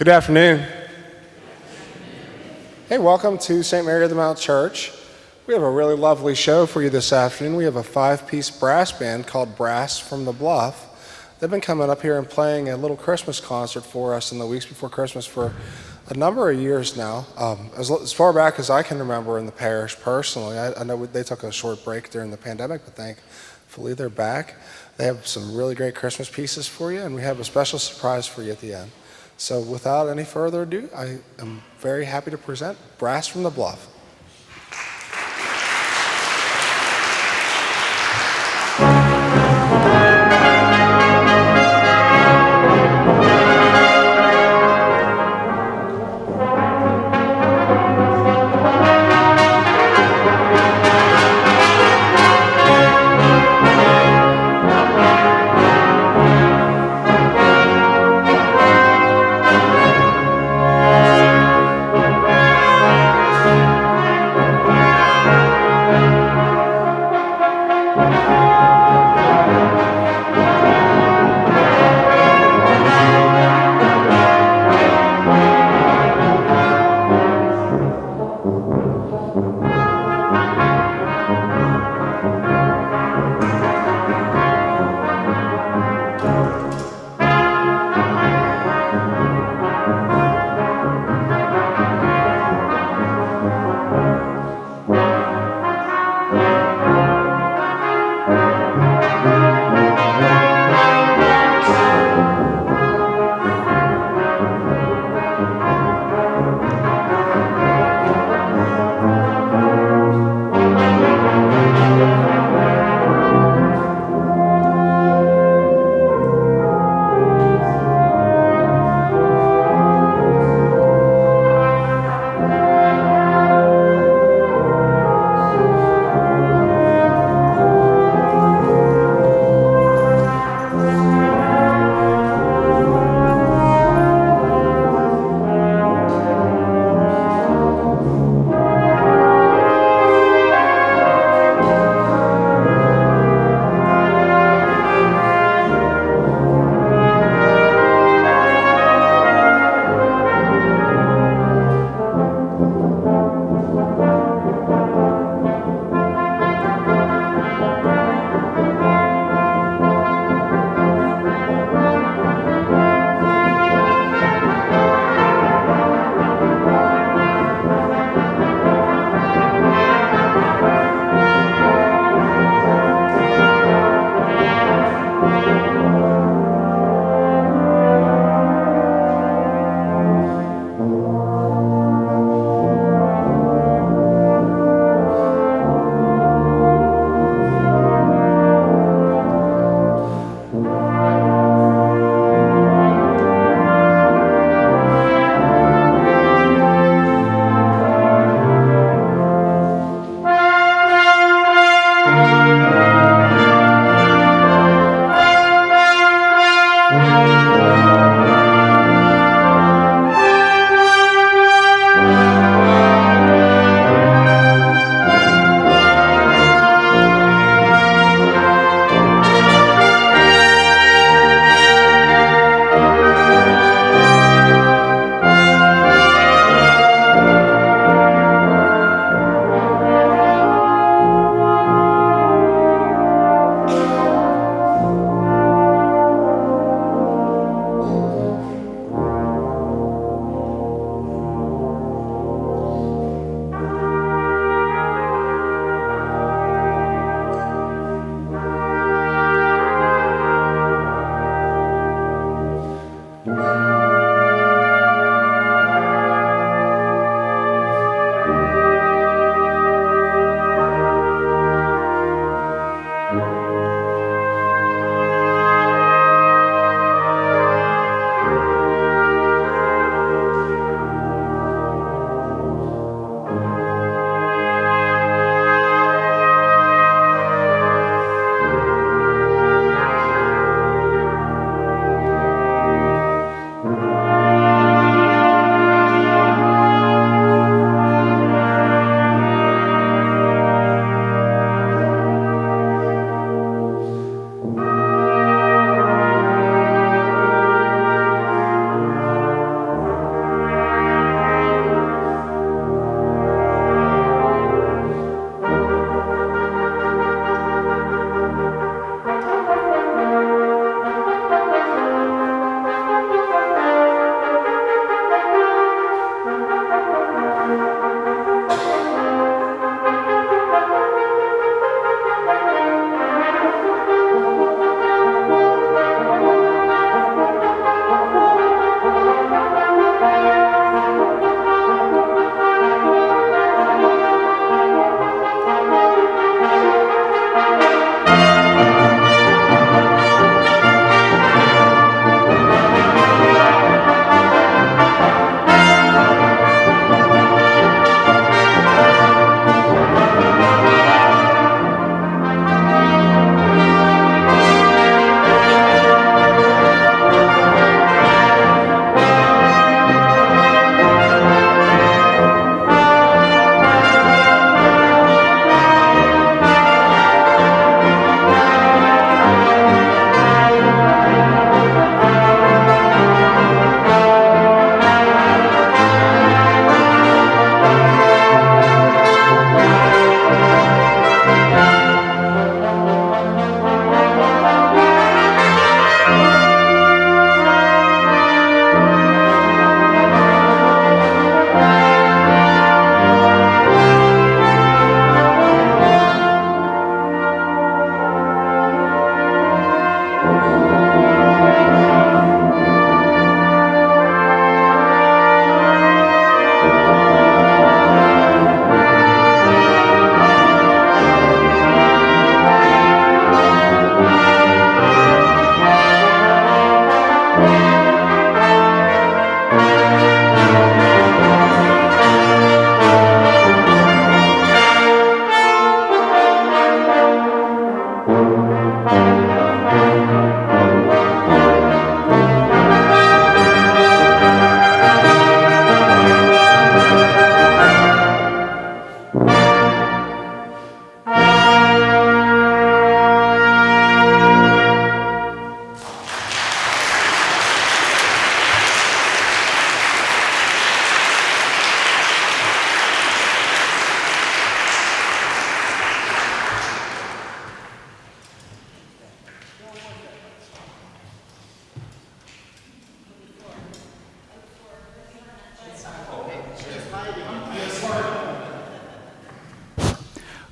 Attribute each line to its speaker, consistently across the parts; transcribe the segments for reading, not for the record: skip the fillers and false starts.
Speaker 1: Good afternoon. Hey, welcome to St. Mary of the Mount Church. We have a really lovely show for you this afternoon. We have a 5-piece brass band called Brass from the Bluff. They've been coming up here and playing a little Christmas concert for us in the weeks before Christmas for a number of years now. As far back as I can remember in the parish personally. I know they took a short break during the pandemic, but thankfully they're back. They have some really great Christmas pieces for you, and we have a special surprise for you at the end. So without any further ado, I am very happy to present Brass from the Bluff.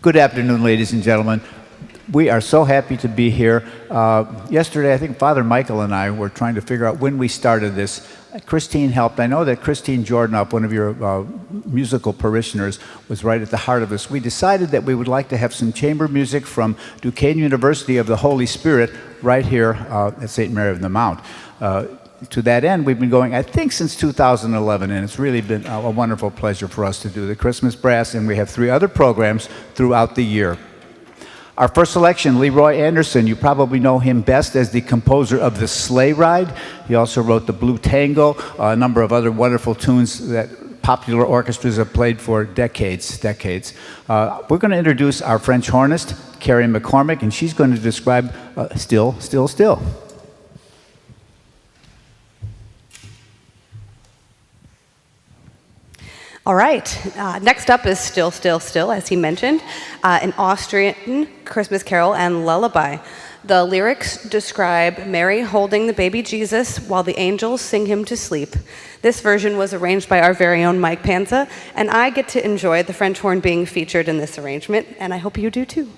Speaker 2: Good afternoon, ladies and gentlemen. We are so happy to be here. Yesterday, I think Father Michael and I were trying to figure out when we started this. Christine helped. I know that Christine Jordan, one of your musical parishioners, was right at the heart of this. We decided that we would like to have some chamber music from Duquesne University of the Holy Spirit right here at St. Mary of the Mount. To that end, we've been going, I think, since 2011, and it's really been a wonderful pleasure for us to do the Christmas Brass, and we have 3 other programs throughout the year. Our first selection, Leroy Anderson. You probably know him best as the composer of The Sleigh Ride. He also wrote The Blue Tango, a number of other wonderful tunes that popular orchestras have played for decades. We're going to introduce our French hornist, Carrie McCormick, and she's going to describe Still, Still, Still.
Speaker 3: All right, next up is Still, Still, Still, as he mentioned, an Austrian Christmas carol and lullaby. The lyrics describe Mary holding the baby Jesus while the angels sing him to sleep. This version was arranged by our very own Mike Panza, and I get to enjoy the French horn being featured in this arrangement, and I hope you do too.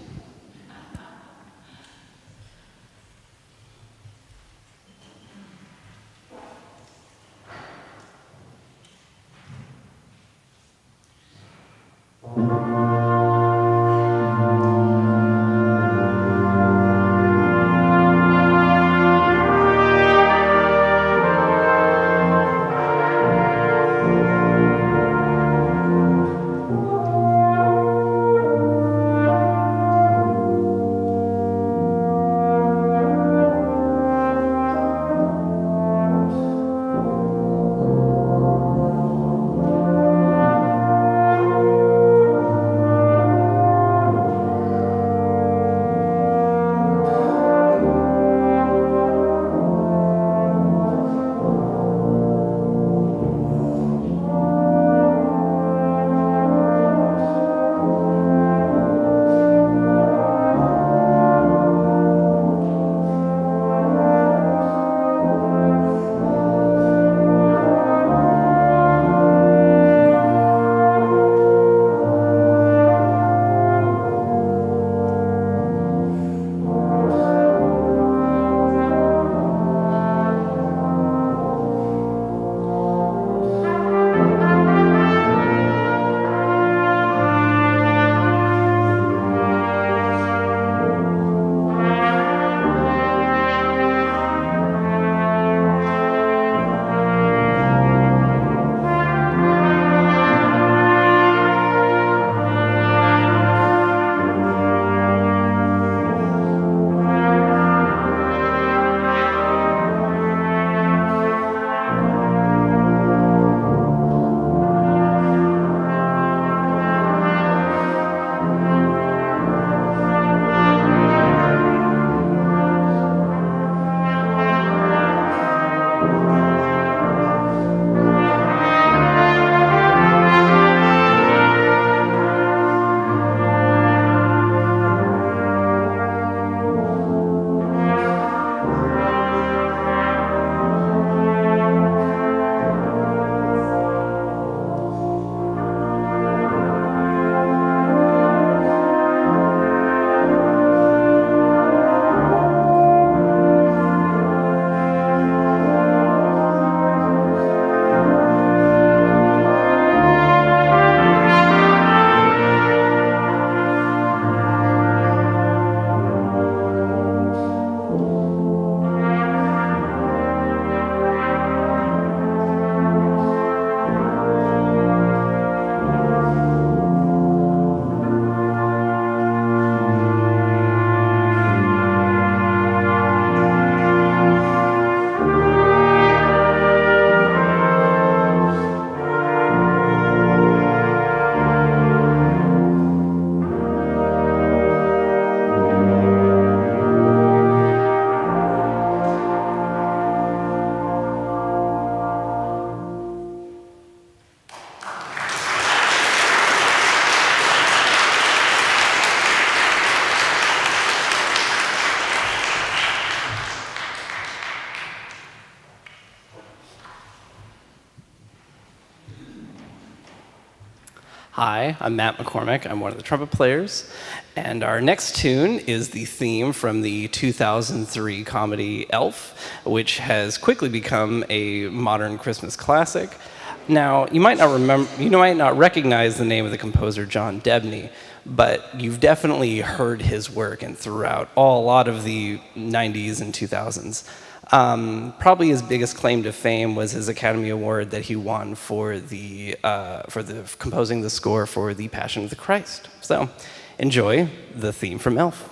Speaker 4: Hi, I'm Matt McCormick. I'm one of the trumpet players. And our next tune is the theme from the 2003 comedy Elf, which has quickly become a modern Christmas classic. Now, you might not recognize the name of the composer John Debney, but you've definitely heard his work and throughout a lot of the 90s and 2000s. Probably his biggest claim to fame was his Academy Award that he won for composing the score for The Passion of the Christ. So, enjoy the theme from Elf.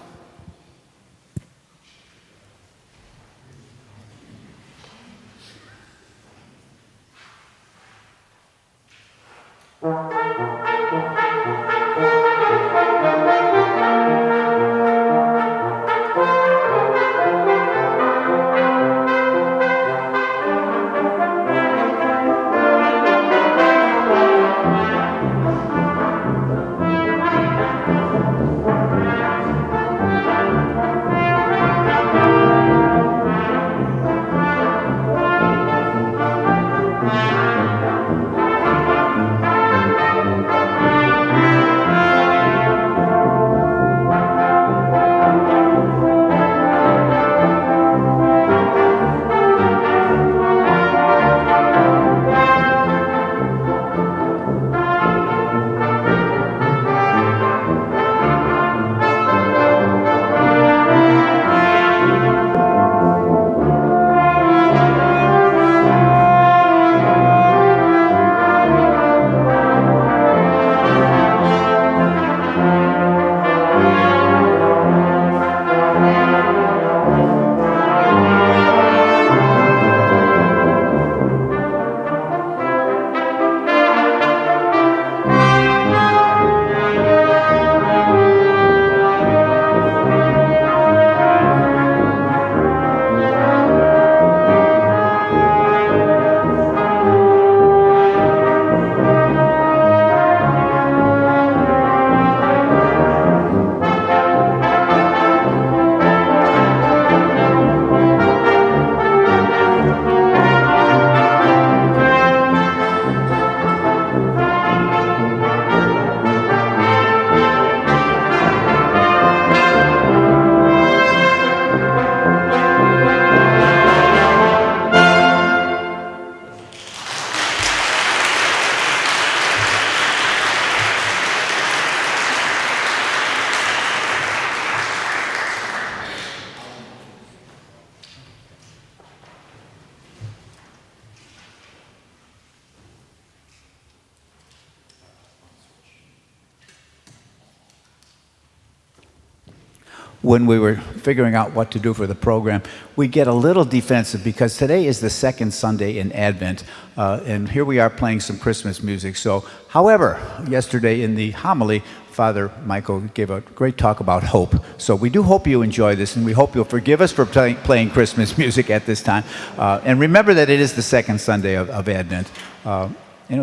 Speaker 2: When we were figuring out what to do for the program, we get a little defensive because today is the second Sunday in Advent, and here we are playing some Christmas music. So, however, yesterday in the homily, Father Michael gave a great talk about hope. So we do hope you enjoy this, and we hope you'll forgive us for playing Christmas music at this time. And remember that it is the second Sunday of Advent.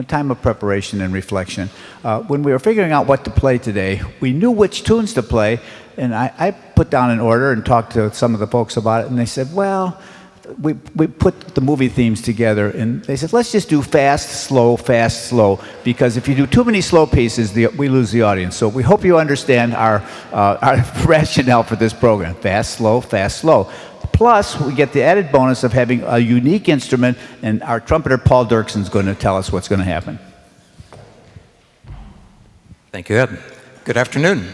Speaker 2: Time of preparation and reflection. When we were figuring out what to play today, we knew which tunes to play, and I put down an order and talked to some of the folks about it, and they said, well, we put the movie themes together, and they said, let's just do fast, slow, because if you do too many slow pieces, we lose the audience. So we hope you understand our rationale for this program. Fast, slow, fast, slow. Plus, we get the added bonus of having a unique instrument, and our trumpeter, Paul Dirksen, is going to tell us what's going to happen.
Speaker 5: Thank you, Ed. Good afternoon.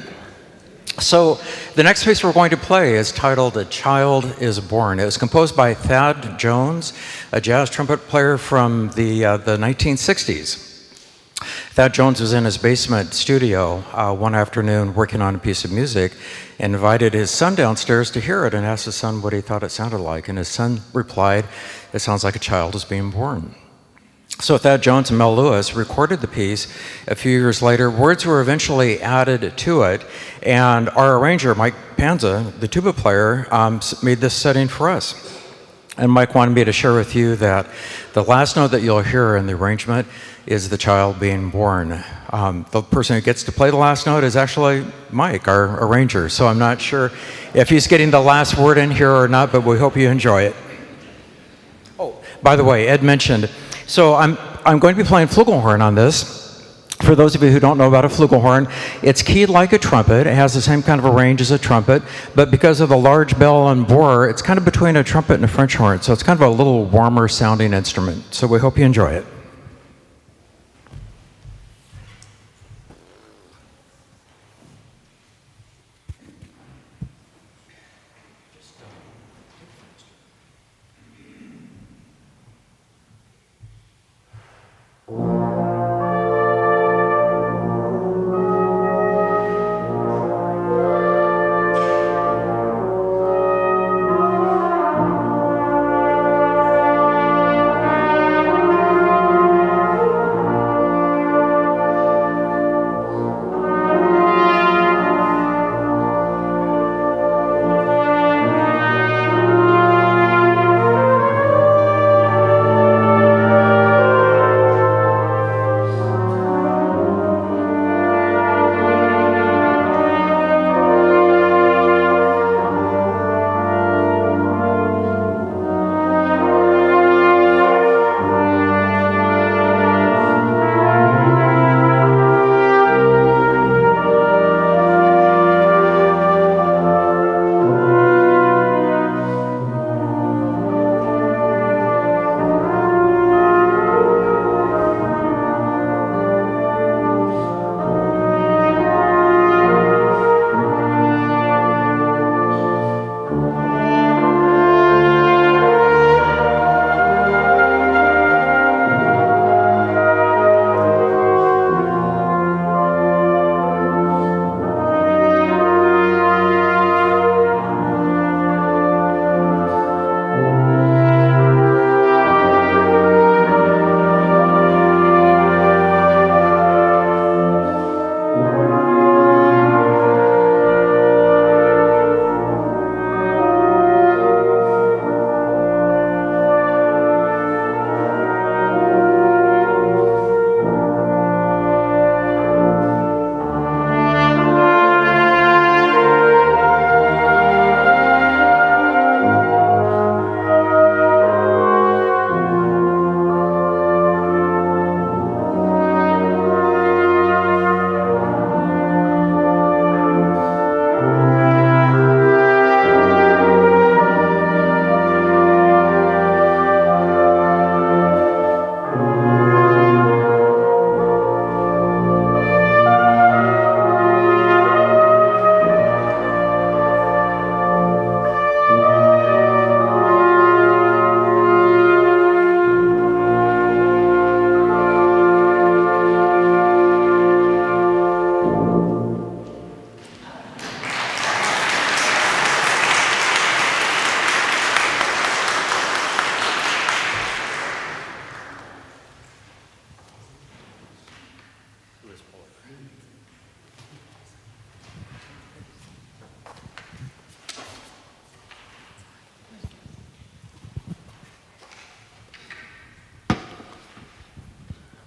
Speaker 5: So, the next piece we're going to play is titled A Child is Born. It was composed by Thad Jones, a jazz trumpet player from the 1960s. Thad Jones was in his basement studio one afternoon working on a piece of music and invited his son downstairs to hear it and asked his son what he thought it sounded like. And his son replied, "It sounds like a child is being born." So Thad Jones and Mel Lewis recorded the piece a few years later. Words were eventually added to it, and our arranger, Mike Panza, the tuba player, made this setting for us. And Mike wanted me to share with you that the last note that you'll hear in the arrangement is the child being born. The person who gets to play the last note is actually Mike, our arranger. So I'm not sure if he's getting the last word in here or not, but we hope you enjoy it. Oh, by the way, Ed mentioned, so I'm going to be playing flugelhorn on this. For those of you who don't know about a flugelhorn, it's keyed like a trumpet. It has the same kind of a range as a trumpet, but because of the large bell and bore, it's kind of between a trumpet and a French horn, so it's kind of a little warmer sounding instrument. So we hope you enjoy it.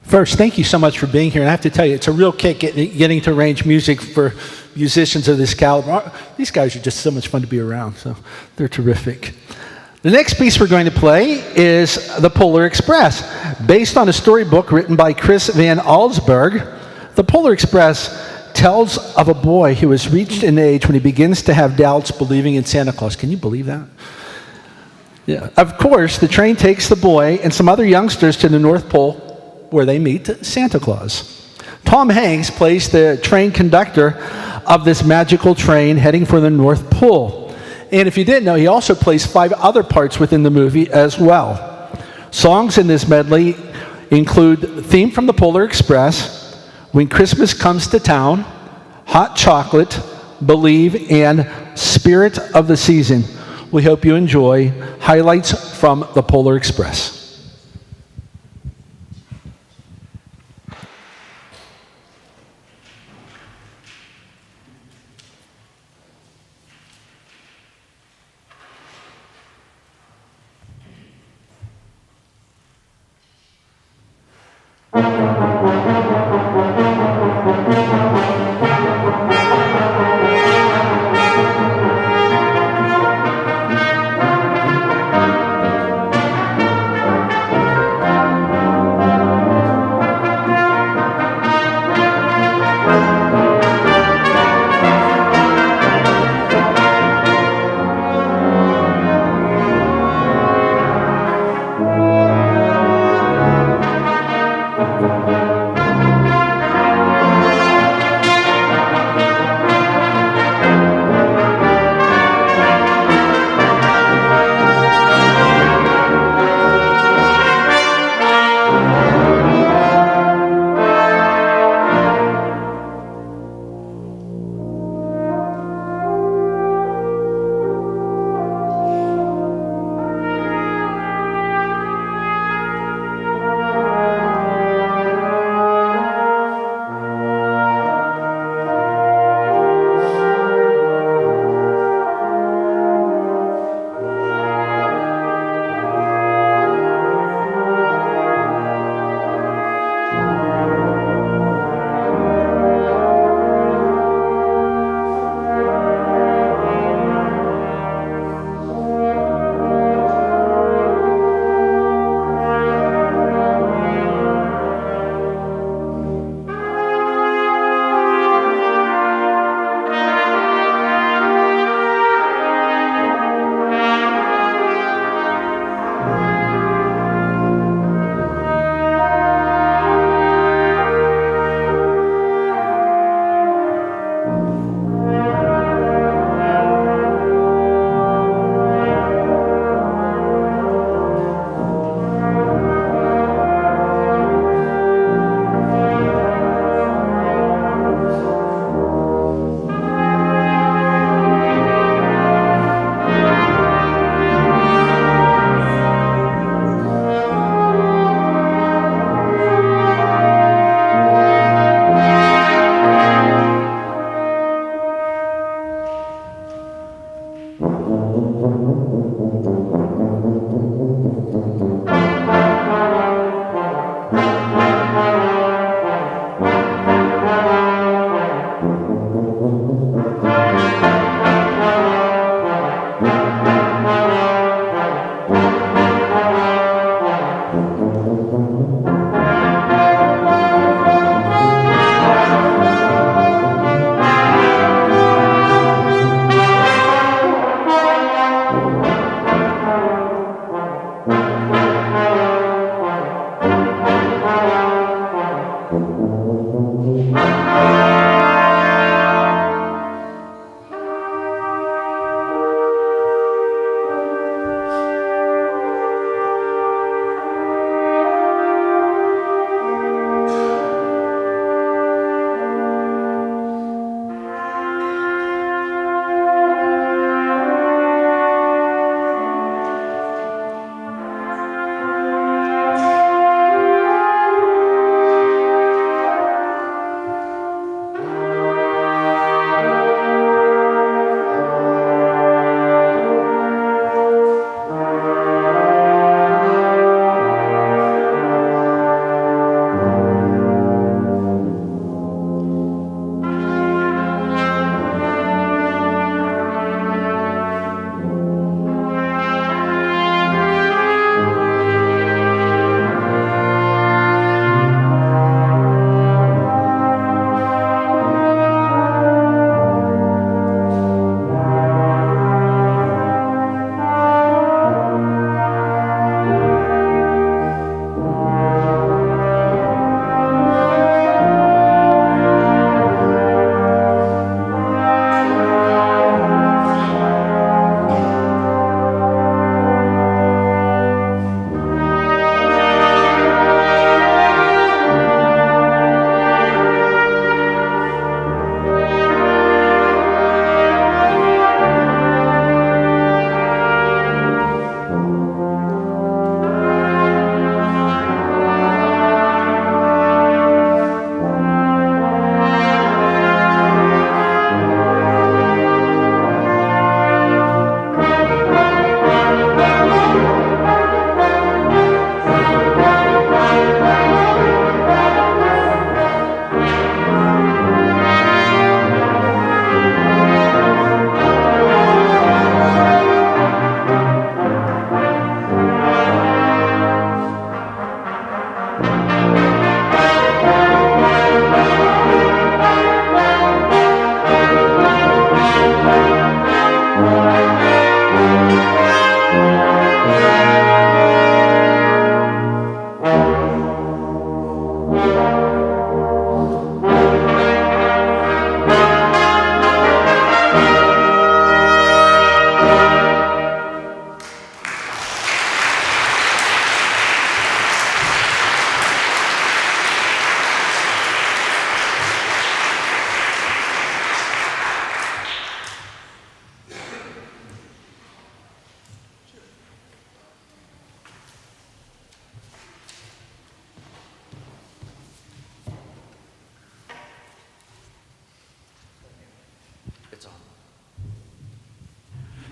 Speaker 6: First, thank you so much for being here. And I have to tell you, it's a real kick getting to arrange music for musicians of this caliber. These guys are just so much fun to be around, so they're terrific. The next piece we're going to play is The Polar Express. Based on a storybook written by Chris Van Allsburg, The Polar Express tells of a boy who has reached an age when he begins to have doubts believing in Santa Claus. Can you believe that? Yeah. Of course, the train takes the boy and some other youngsters to the North Pole, where they meet Santa Claus. Tom Hanks plays the train conductor of this magical train heading for the North Pole. And if you didn't know, he also plays 5 other parts within the movie as well. Songs in this medley include Theme from the Polar Express, When Christmas Comes to Town, Hot Chocolate, Believe, and Spirit of the Season. We hope you enjoy highlights from the Polar Express.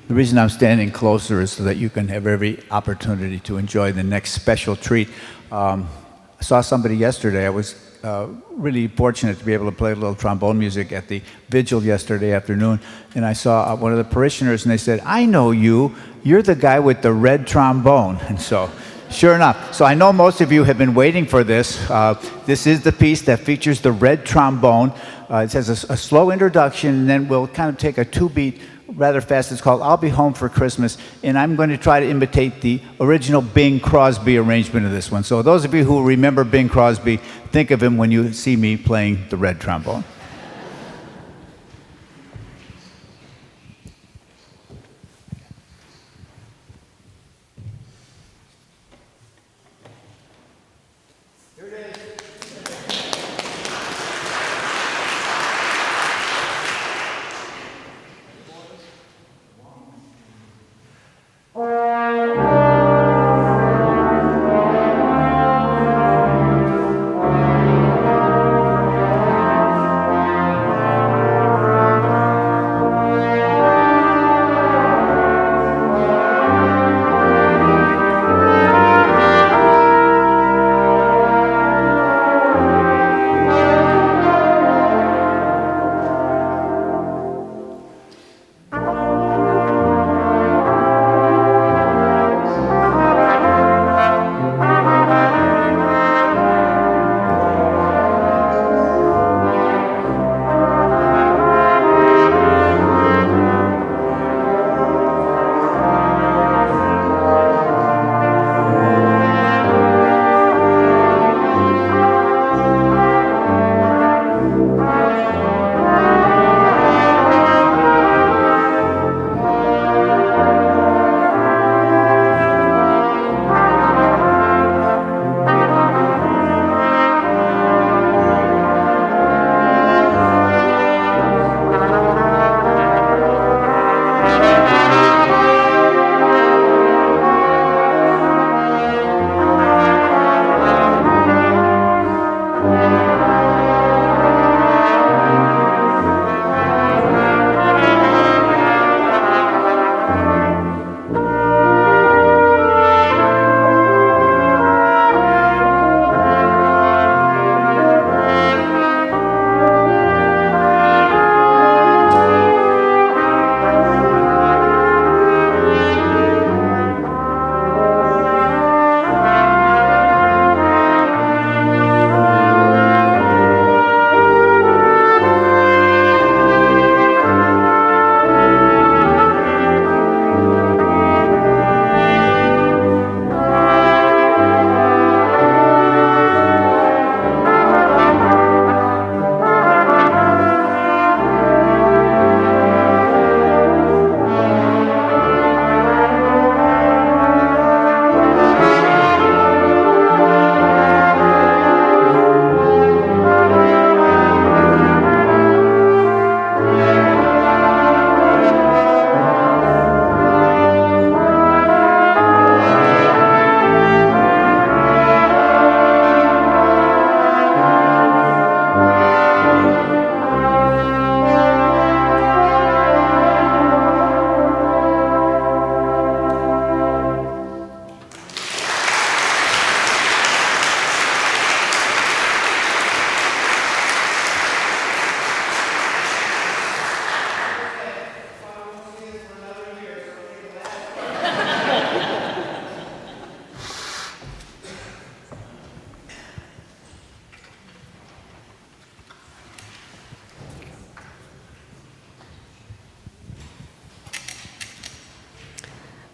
Speaker 2: The reason I'm standing closer is so that you can have every opportunity to enjoy the next special treat. I saw somebody yesterday. I was really fortunate to be able to play a little trombone music at the vigil yesterday afternoon, and I saw one of the parishioners, and they said, "I know you. You're the guy with the red trombone." And so, sure enough. So I know most of you have been waiting for this. This is the piece that features the red trombone. It has a slow introduction, and then we'll kind of take a two-beat rather fast. It's called "I'll Be Home for Christmas," and I'm going to try to imitate the original Bing Crosby arrangement of this one. So those of you who remember Bing Crosby, think of him when you see me playing the red trombone.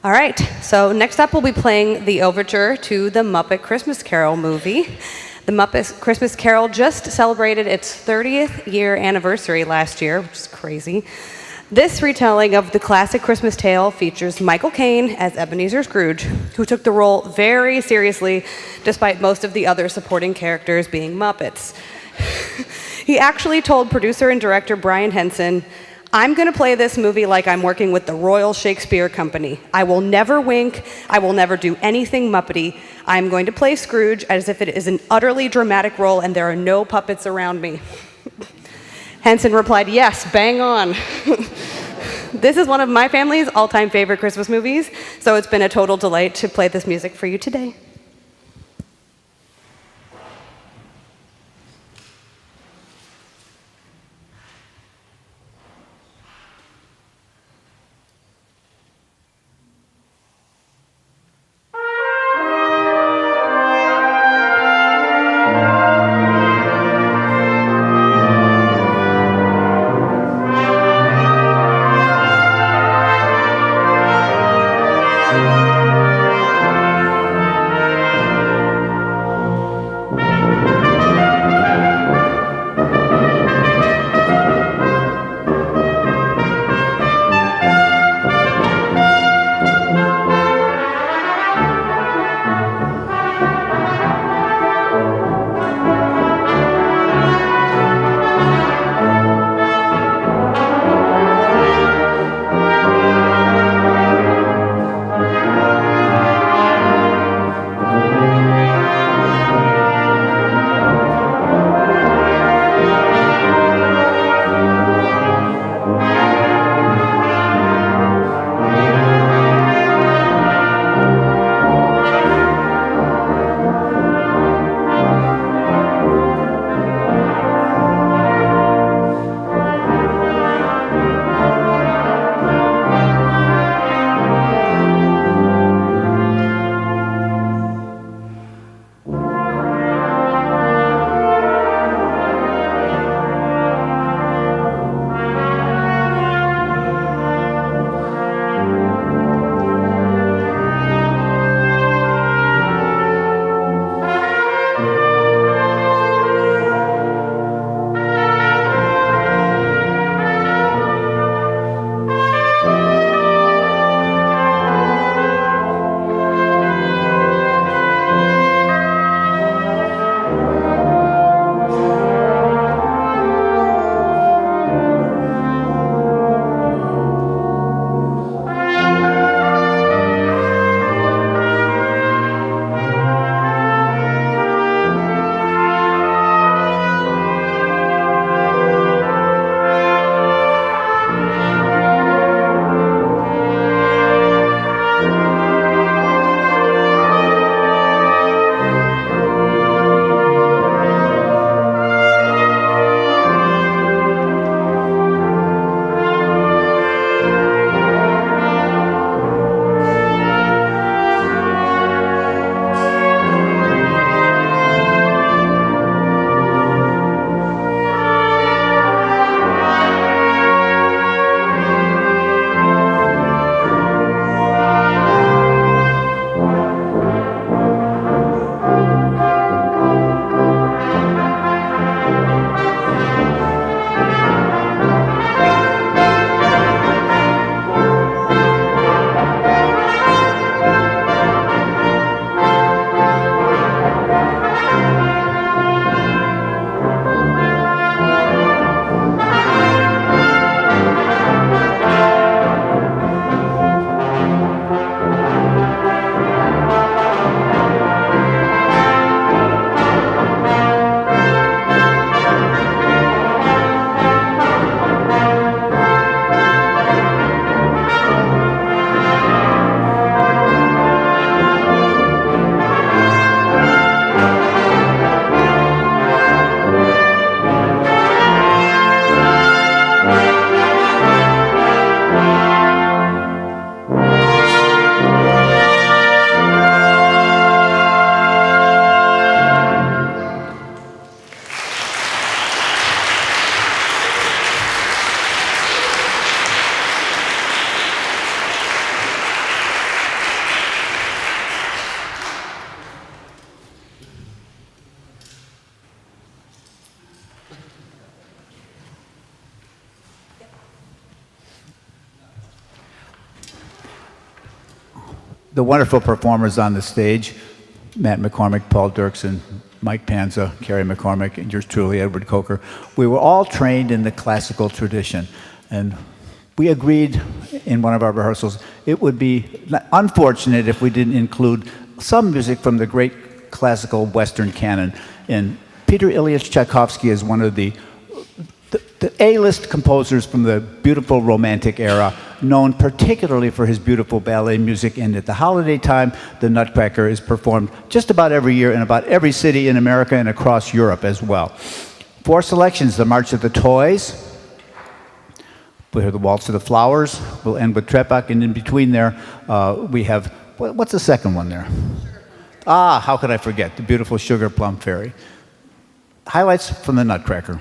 Speaker 3: All right, so next up we'll be playing the overture to the Muppet Christmas Carol movie. The Muppet Christmas Carol just celebrated its 30th year anniversary last year, which is crazy. This retelling of the classic Christmas tale features Michael Caine as Ebenezer Scrooge, who took the role very seriously despite most of the other supporting characters being Muppets. He actually told producer and director Brian Henson, "I'm going to play this movie like I'm working with the Royal Shakespeare Company. I will never wink. I will never do anything Muppety. I'm going to play Scrooge as if it is an utterly dramatic role and there are no puppets around me." Henson replied, "Yes, bang on." This is one of my family's all-time favorite Christmas movies, so it's been a total delight to play this music for you today.
Speaker 2: the wonderful performers on the stage, Matt McCormick, Paul Dirksen, Mike Panza, Carrie McCormick, and yours truly, Edward Coker. We were all trained in the classical tradition, and we agreed in one of our rehearsals it would be unfortunate if we didn't include some music from the great classical Western canon. And Peter Ilyich Tchaikovsky is one of the the A-list composers from the beautiful Romantic era, known particularly for his beautiful ballet music. And at the holiday time, the Nutcracker is performed just about every year in about every city in America and across Europe as well. 4 selections: the March of the Toys, we'll hear the Waltz of the Flowers, we'll end with Trepak, and in between there we have, what's the second one there? How could I forget? The beautiful Sugar Plum Fairy. Highlights from the Nutcracker.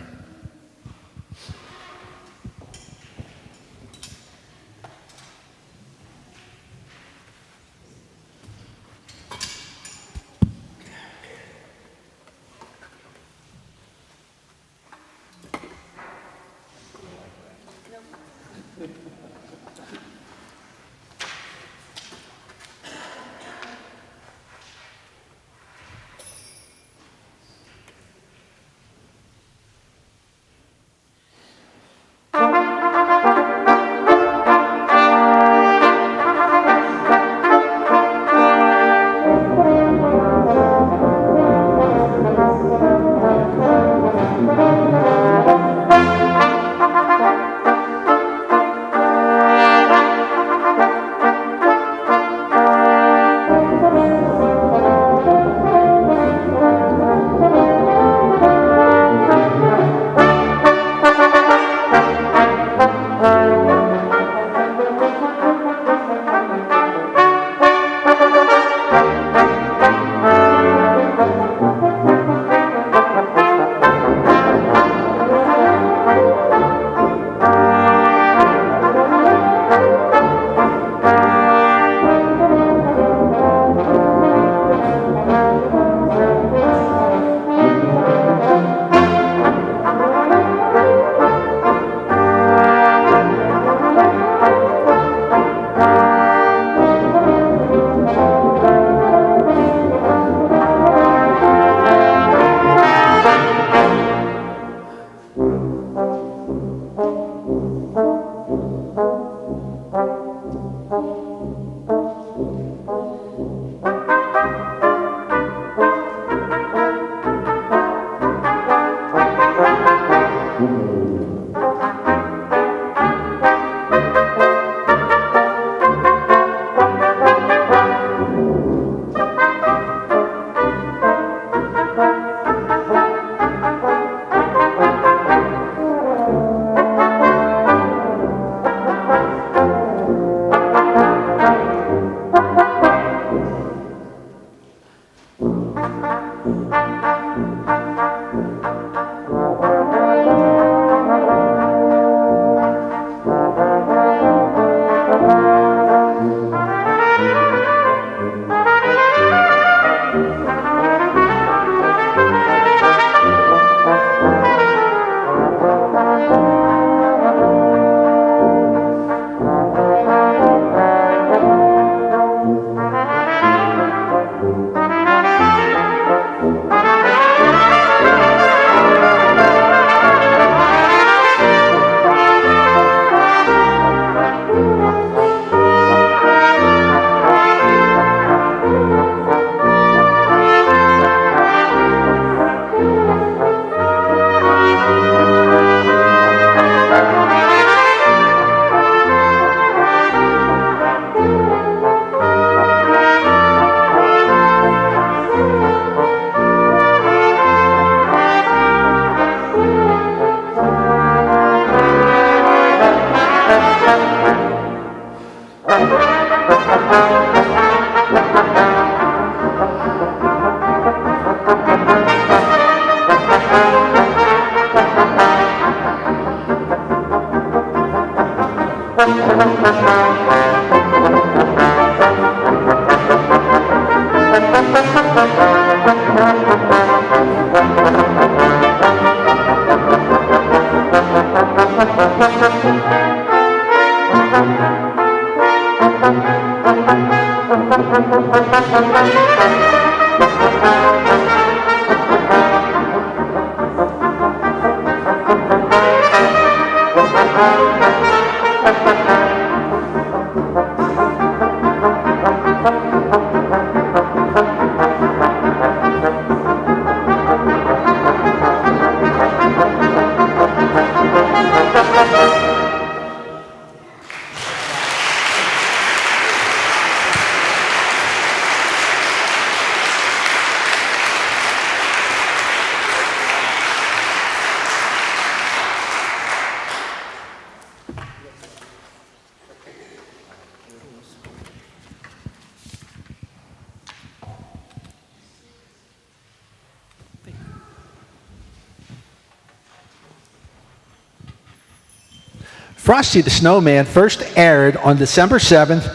Speaker 6: Frosty the Snowman first aired on December 7th,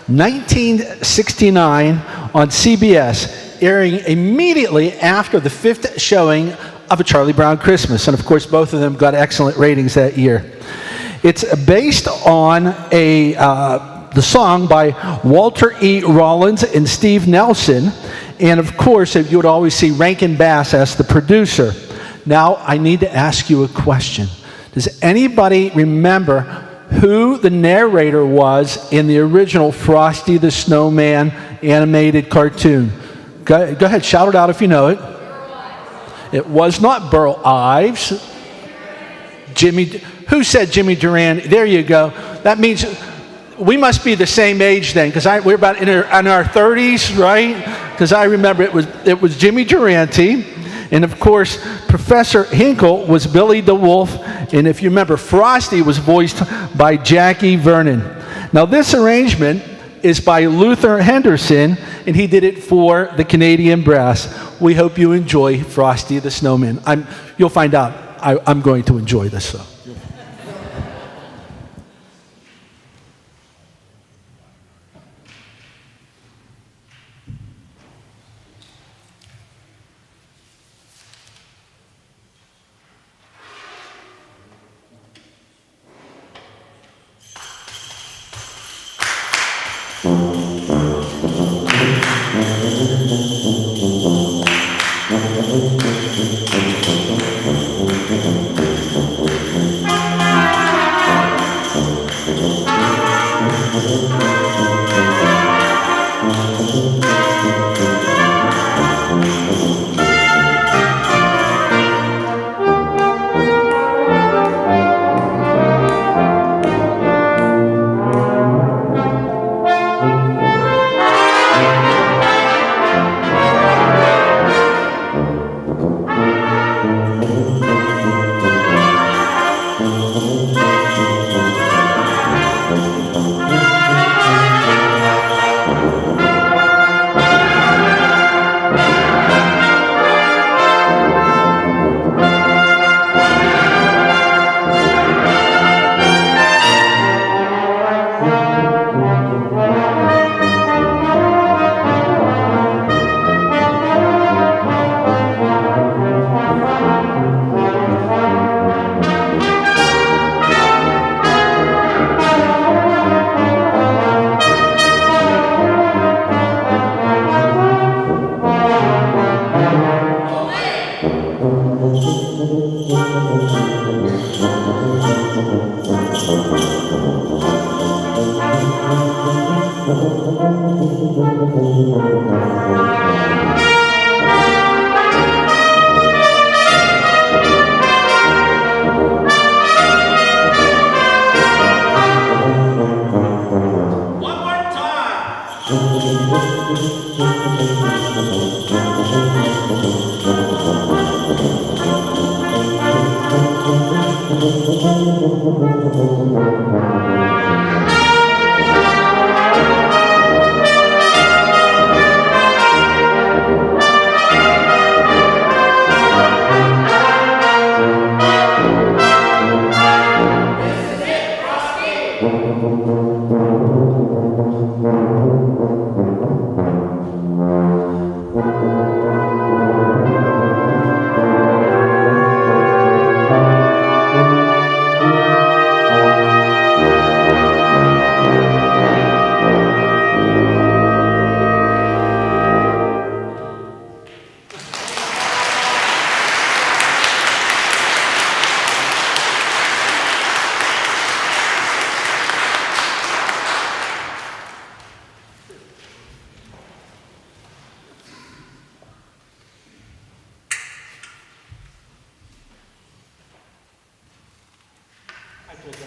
Speaker 6: 1969 on CBS, airing immediately after the 5th showing of A Charlie Brown Christmas. And of course, both of them got excellent ratings that year. It's based on the song by Walter E. Rollins and Steve Nelson. And of course, you would always see Rankin Bass as the producer. Now, I need to ask you a question. Does anybody remember who the narrator was in the original Frosty the Snowman animated cartoon? Go ahead, shout it out if you know it. It was not Burl Ives. Who said Jimmy Duran? There you go. That means we must be the same age then, because we're about in our 30s, right? Because I remember it was Jimmy Durante, and of course Professor Hinkle was Billy the Wolf, and if you remember, Frosty was voiced by Jackie Vernon. Now this arrangement is by Luther Henderson, and he did it for the Canadian Brass. We hope you enjoy Frosty the Snowman. You'll find out I'm going to enjoy this. So.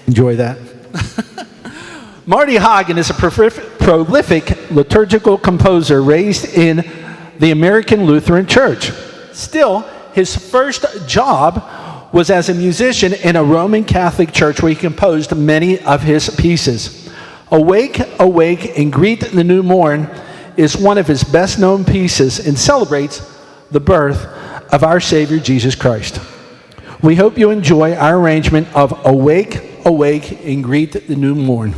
Speaker 6: Enjoy that. Marty Hagen is a prolific liturgical composer raised in the American Lutheran Church. Still, his first job was as a musician in a Roman Catholic church where he composed many of his pieces. Awake, Awake, and Greet the New Morn is one of his best-known pieces and celebrates the birth of our Savior Jesus Christ. We hope you enjoy our arrangement of Awake, awake and greet the new morn.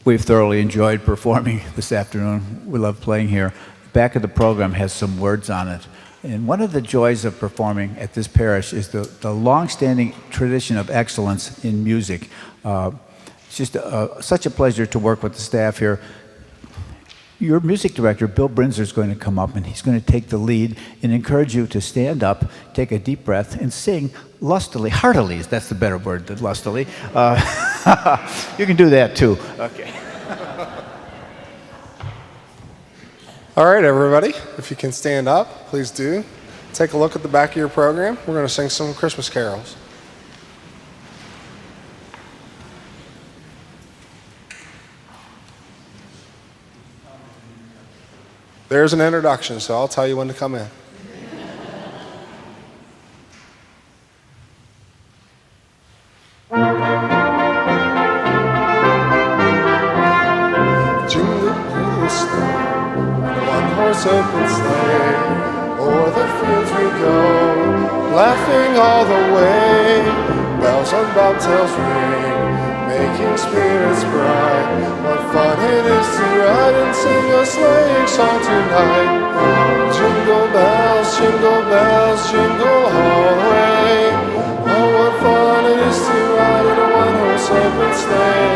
Speaker 2: We've thoroughly enjoyed performing this afternoon. We love playing here. The back of the program has some words on it. And one of the joys of performing at this parish is the long-standing tradition of excellence in music. It's just such a pleasure to work with the staff here. Your music director, Bill Brinzer, is going to come up and he's going to take the lead and encourage you to stand up, take a deep breath, and sing lustily, heartily, that's the better word than lustily. You can do that too. Okay.
Speaker 1: All right, everybody, if you can stand up, please do. Take a look at the back of your program. We're going to sing some Christmas carols. There's an introduction, so I'll tell you when to come in. Jingle bells sleigh, one-horse open sleigh, o'er the fields we go, laughing all the way. Bells on bobtails ring, making spirits bright. What fun it is to ride and sing a sleighing song tonight. Jingle bells, jingle all the way. Oh, what fun it is to ride in a one-horse open sleigh.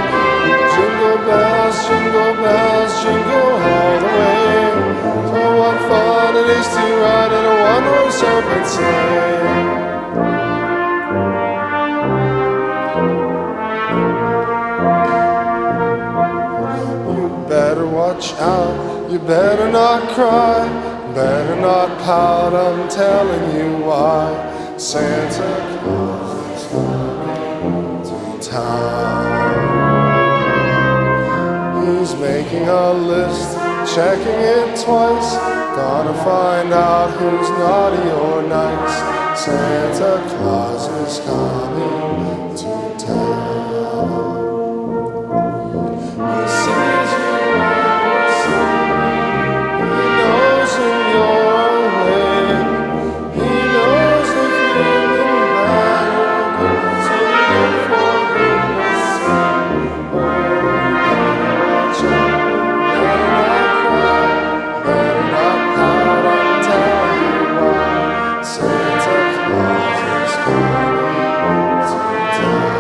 Speaker 1: Jingle bells, jingle all the way. Oh, what fun it is to ride in a one-horse open sleigh. You better not cry, better not pout, I'm telling you why. Santa Claus is coming to town. He's making a list, checking it twice, gonna find out who's naughty or nice. Santa Claus is coming to town. He sees you when he knows when you're awake. He knows if you've been bad or good, so look for goodness sake. Oh, you better watch out, better not cry, better not pout, I'm telling you why. Santa Claus is coming to town.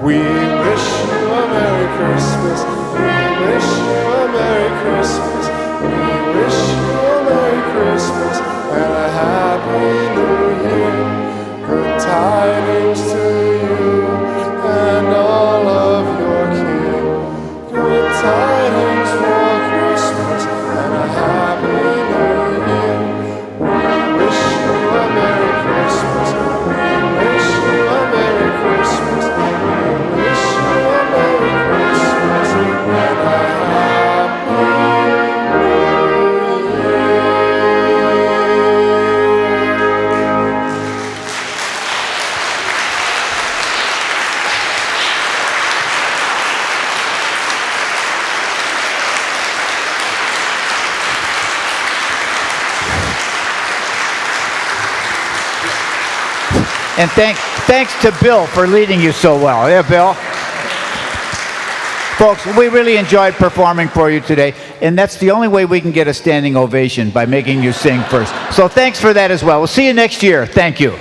Speaker 1: We wish you a Merry Christmas. We wish you a Merry Christmas. We wish you a Merry Christmas and a Happy New Year. Good tidings to you and all of your kin. Good tidings for Christmas and a Happy New Year. We wish you a Merry Christmas. We wish you a Merry Christmas. Wish you a Merry Christmas and a Happy New Year.
Speaker 2: And thanks to Bill for leading you so well. Yeah, Bill. Folks, we really enjoyed performing for you today, and that's the only way we can get a standing ovation, by making you sing first. So thanks for that as well. We'll see you next year. Thank you.